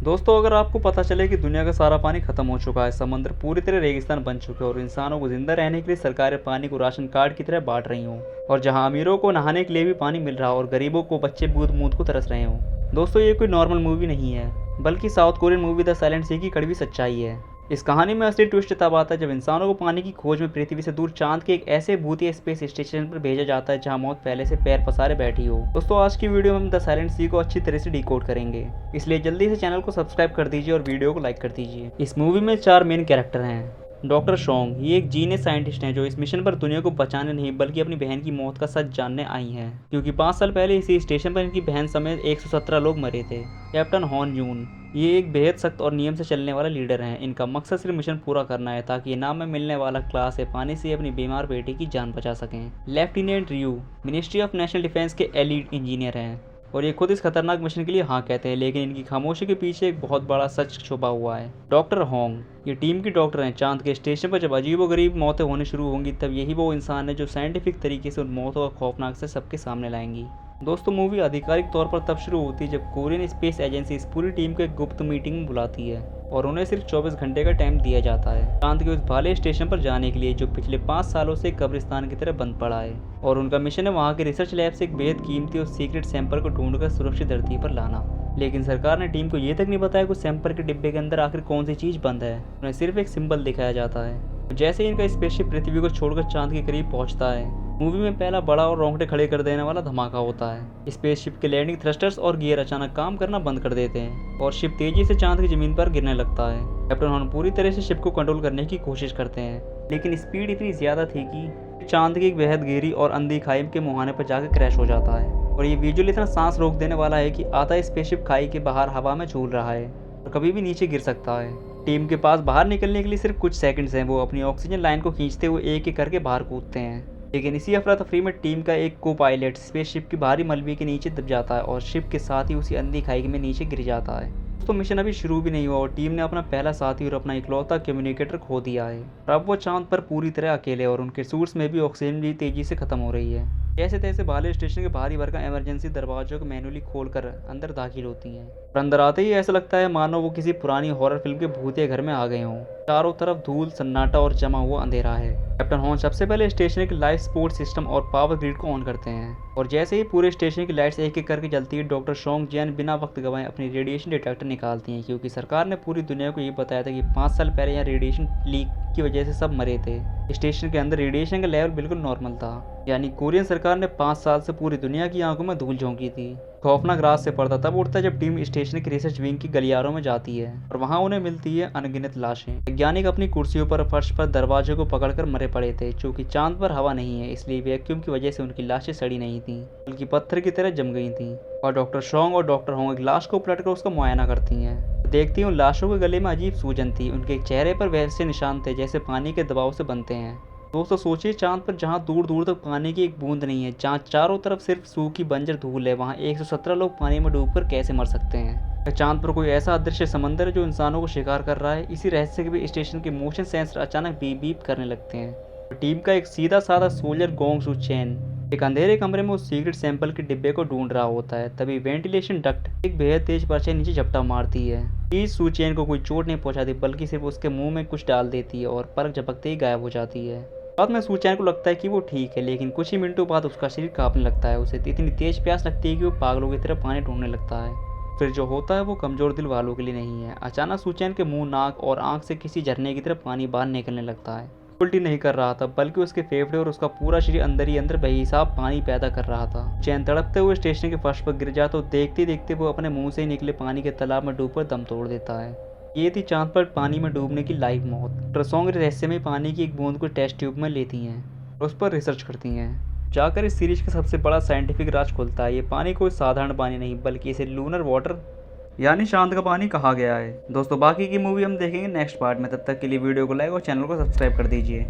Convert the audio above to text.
दोस्तों, अगर आपको पता चले कि दुनिया का सारा पानी खत्म हो चुका है, समंदर पूरी तरह रेगिस्तान बन चुके हैं और इंसानों को जिंदा रहने के लिए सरकारें पानी को राशन कार्ड की तरह बांट रही हों, और जहां अमीरों को नहाने के लिए भी पानी मिल रहा हो और गरीबों को बच्चे बूंद बूंद को तरस रहे हों। दोस्तों, ये कोई नॉर्मल मूवी नहीं है, बल्कि south Korean movie the silent sea की कड़वी सच्चाई है। इस कहानी में असली ट्विस्ट तब आता है जब इंसानों को पानी की खोज में पृथ्वी से दूर चांद के एक ऐसे भूतिया स्पेस स्टेशन पर भेजा जाता है जहां मौत पहले से पैर पसारे बैठी हो। दोस्तों, आज की वीडियो में हम द साइलेंट सी को अच्छी तरह से डिकोड करेंगे, इसलिए जल्दी से चैनल को सब्सक्राइब कर दीजिए और वीडियो को लाइक कर दीजिए। इस मूवी में 4 मेन कैरेक्टर हैं। डॉक्टर शोंग, ये एक जीनियस साइंटिस्ट हैं जो इस मिशन पर दुनिया को बचाने नहीं बल्कि अपनी बहन की मौत का सच जानने आई हैं, क्योंकि 5 साल पहले इसी स्टेशन पर इनकी बहन समेत 117 लोग मरे थे। कैप्टन हॉन यून, ये एक बेहद सख्त और नियम से चलने वाला लीडर हैं। इनका मकसद सिर्फ मिशन पूरा करना है ताकि इनाम में मिलने वाला क्लास है पानी से अपनी बीमार बेटी की जान बचा सकें। Lieutenant Ryu, ministry of national defence के एलीट इंजीनियर हैं और ये खुद इस खतरनाक मिशन के लिए हाँ कहते हैं, लेकिन इनकी खामोशी के पीछे एक बहुत बड़ा सच छुपा हुआ है। डॉक्टर होंग, ये टीम की डॉक्टर हैं। चांद के स्टेशन पर जब अजीबोगरीब मौतें होने शुरू होंगी, तब यही वो इंसान है जो साइंटिफिक तरीके से उन मौतों का खौफनाक से सबके सामने लाएंगी। दोस्तों, मूवी आधिकारिक तौर पर तब शुरू होती है जब कोरियन स्पेस एजेंसी इस पूरी टीम को एक गुप्त मीटिंग में बुलाती है और उन्हें सिर्फ 24 घंटे का टाइम दिया जाता है चांद के उस भाले स्टेशन पर जाने के लिए जो पिछले 5 सालों से कब्रिस्तान की तरह बंद पड़ा है। और उनका मिशन है वहाँ के रिसर्च लैब से एक बेहद कीमती और सीक्रेट सैंपल को ढूंढकर सुरक्षित धरती पर लाना। लेकिन सरकार ने टीम को ये तक नहीं बताया कि उस सैंपल के डिब्बे के अंदर आखिर कौन सी चीज़ बंद है। उन्हें सिर्फ एक सिंबल दिखाया जाता है। जैसे ही इनका स्पेसशिप पृथ्वी को छोड़कर चांद के करीब पहुंचता है, मूवी में पहला बड़ा और रोंगटे खड़े कर देने वाला धमाका होता है। स्पेसशिप के लैंडिंग थ्रस्टर्स और गियर अचानक काम करना बंद कर देते हैं और शिप तेजी से चांद की जमीन पर गिरने लगता है। कैप्टन हॉर्न पूरी तरह से शिप को कंट्रोल करने की कोशिश करते हैं, लेकिन स्पीड इतनी ज़्यादा थी कि चांद की एक बेहद गहरी और अंधी खाई के मुहाने पर जाकर क्रैश हो जाता है। और ये विजुअल इतना सांस रोक देने वाला है कि आता स्पेसशिप खाई के बाहर हवा में झूल रहा है और कभी भी नीचे गिर सकता है। टीम के पास बाहर निकलने के लिए सिर्फ कुछ सेकंड्स हैं। वो अपनी ऑक्सीजन लाइन को खींचते हुए एक एक करके बाहर कूदते हैं, लेकिन इसी अफरा तफरी में टीम का एक को पायलट स्पेसशिप की भारी मलबे के नीचे दब जाता है और शिप के साथ ही उसी अंधी खाई में नीचे गिर जाता है। तो मिशन अभी शुरू भी नहीं हुआ और टीम ने अपना पहला साथी और अपना इकलौता कम्युनिकेटर खो दिया है। और अब वो चांद पर पूरी तरह अकेले और उनके सूट्स में भी ऑक्सीजन भी तेजी से खत्म हो रही है। जैसे तैसे भाले स्टेशन के बाहरी भरकर इमरजेंसी दरवाजों को मैनुअली खोलकर अंदर दाखिल होती हैं। और अंदर आते ही ऐसा लगता है मानो वो किसी पुरानी हॉरर फिल्म के भूतिया घर में आ गए हों। चारों तरफ धूल, सन्नाटा और जमा हुआ अंधेरा है। कैप्टन हॉर्न सबसे पहले स्टेशन के लाइफ सपोर्ट सिस्टम और पावर ग्रिड को ऑन करते हैं और जैसे ही पूरे स्टेशन की लाइट्स एक एक करके जलती है, डॉक्टर शोंग जियान बिना वक्त गवाए अपनी रेडिएशन डिटेक्टर निकालती हैं, क्योंकि सरकार ने पूरी दुनिया को ये बताया था कि 5 साल पहले यहाँ रेडिएशन लीक की वजह से सब मरे थे। स्टेशन के अंदर रेडिएशन का लेवल बिल्कुल नॉर्मल था, यानी कोरियन सरकार ने 5 साल से पूरी दुनिया की आंखों में धूल झोंकी थी। खौफनाक रात से पर्दा तब उठता है जब टीम स्टेशन की रिसर्च विंग की गलियारों में जाती है और वहां उन्हें मिलती है अनगिनत लाशें। वैज्ञानिक अपनी कुर्सियों पर फर्श पर दरवाजे को पकड़कर मरे पड़े थे। चूंकि चांद पर हवा नहीं है, इसलिए वैक्यूम की वजह से उनकी लाशें सड़ी नहीं थी, बल्कि पत्थर की तरह जम गई थी। और डॉक्टर शोंग और डॉक्टर होंग एक लाश को पलटकर उसका मुआयना करती हैं। देखती हूँ लाशों के गले में अजीब सूजन थी। उनके चेहरे पर वैसे निशान थे जैसे पानी के दबाव से बनते हैं। दोस्तों, सोचिए चांद पर जहाँ दूर दूर तक पानी की एक बूंद नहीं है, जहाँ चारों तरफ सिर्फ सूखी बंजर धूल है, वहाँ 117 लोग पानी में डूबकर कैसे मर सकते हैं। चांद पर कोई ऐसा अदृश्य समंदर है जो इंसानों को शिकार कर रहा है। इसी रहस्य के भी स्टेशन के मोशन सेंसर अचानक बीप बीप करने लगते हैं। टीम का एक सीधा साधा सोल्जर गोंग सू चैन एक अंधेरे कमरे में उस सीक्रेट सैंपल के डिब्बे को ढूंढ रहा होता है। तभी वेंटिलेशन डक्ट एक बेहद तेज परछाई नीचे झपटा मारती है। इस सू चैन को कोई चोट नहीं पहुंचाती, बल्कि सिर्फ उसके मुंह में कुछ डाल देती है और परख झपकते ही गायब हो जाती है। बाद में सूचैन को लगता है कि वो ठीक है, लेकिन कुछ ही मिनटों बाद उसका शरीर कांपने लगता है। उसे इतनी तेज प्यास लगती है कि वो पागलों की तरह पानी ढूंढने लगता है। फिर जो होता है वो कमजोर दिल वालों के लिए नहीं है। अचानक सूचैन के मुंह, नाक और आंख से किसी झरने की तरह पानी बाहर निकलने लगता है। उल्टी नहीं कर रहा था, बल्कि उसके फेफड़े और उसका पूरा शरीर अंदर ही अंदर बेहिसाब पानी पैदा कर रहा था। चैन तड़पते हुए स्टेशन के फर्श पर गिर जाता, तो देखते देखते वो अपने मुंह से ही निकले पानी के तालाब में डूबकर दम तोड़ देता है। ये थी चांद पर पानी में डूबने की लाइव मौत। डॉक्टर शोंग रहस्य में पानी की एक बूंद को टेस्ट ट्यूब में लेती हैं और उस पर रिसर्च करती हैं। जाकर इस सीरीज का सबसे बड़ा साइंटिफिक राज खुलता है। ये पानी कोई साधारण पानी नहीं, बल्कि इसे लूनर वाटर यानी चांद का पानी कहा गया है। दोस्तों, बाकी की मूवी हम देखेंगे नेक्स्ट पार्ट में। तब तक के लिए वीडियो को लाइक और चैनल को सब्सक्राइब कर दीजिए।